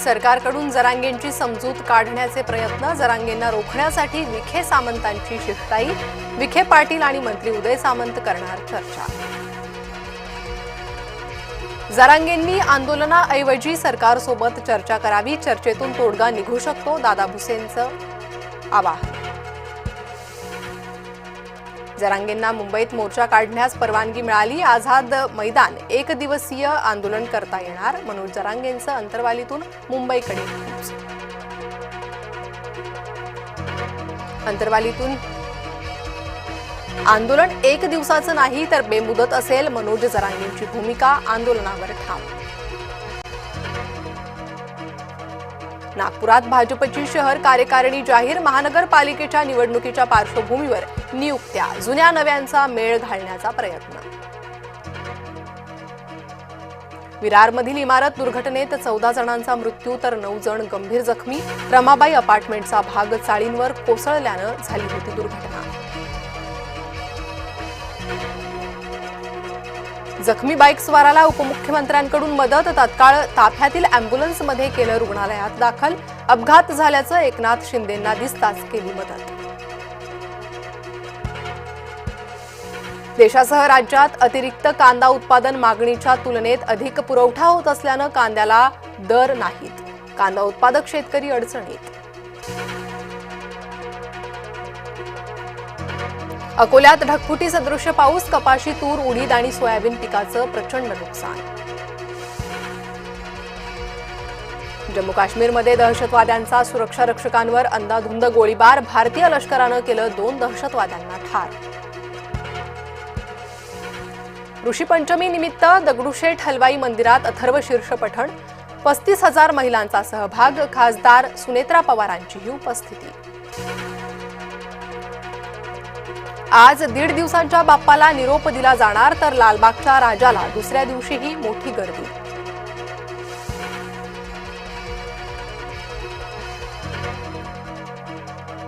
सरकारकडून जरांगेंची समजूत काढण्याचे प्रयत्न, जरांगेंना रोखण्यासाठी विखे सामंतांची शिष्टाई, विखे पाटील आणि मंत्री उदय सामंत करणार चर्चा। जरांगेंनी आंदोलनाऐवजी सरकारसोबत चर्चा करावी, चर्चेतून तोडगा निघू शकतो, दादा भुसेंचं आवाहन। जरांगेंना मुंबईत मोर्चा काढण्यास परवानगी मिळाली, आझाद मैदान एक दिवसीय आंदोलन करता येणार, मनोज जरांगेंचं अंतरवालीतून मुंबईकडे कूच। अंतरवालीतून आंदोलन एक दिवसाचं नाही तर बेमुदत असेल, मनोज जरांगेंची भूमिका आंदोलनावर ठाम। नागपुरात भाजपची शहर कार्यकारिणी जाहीर, महानगरपालिकेच्या निवडणुकीच्या पार्श्वभूमीवर नियुक्त्या, जुन्या नव्यांचा मेळ घालण्याचा प्रयत्न। विरारमधील इमारत दुर्घटनेत 14 जणांचा मृत्यू तर 9 जण गंभीर जखमी, रमाबाई अपार्टमेंटचा भाग चाळींवर कोसळल्यानं झाली होती दुर्घटना। जखमी बाईक स्वाराला उपमुख्यमंत्र्यांकडून मदत, तात्काळ ताफ्यातील अँब्युलन्समध्ये केलं रुग्णालयात दाखल, अपघात झाल्याचं एकनाथ शिंदेंना दिसताच केली मदत। देशासह राज्यात अतिरिक्त कांदा उत्पादन मागणीच्या तुलनेत अधिक पुरवठा होत असल्यानं कांद्याला दर नाहीत, कांदा उत्पादक शेतकरी अडचणीत। अकोल्यात ढगफुटी सदृश्य पाऊस, कपाशी, तूर, उडीद आणि सोयाबीन पिकाचं प्रचंड नुकसान। जम्मू काश्मीरमध्ये दहशतवाद्यांचा सुरक्षा रक्षकांवर अंधाधुंद गोळीबार, भारतीय लष्करानं केलं 2 दहशतवाद्यांना ठार। ऋषीपंचमी निमित्त दगडूशेठ हलवाई मंदिरात अथर्व शीर्ष पठण, 35,000 महिलांचा सहभाग, खासदार सुनेत्रा पवारांचीही उपस्थिती। आज 1.5 दिवसांच्या बाप्पाला निरोप दिला जाणार, तर लालबागच्या राजाला दुसऱ्या दिवशीही मोठी गर्दी।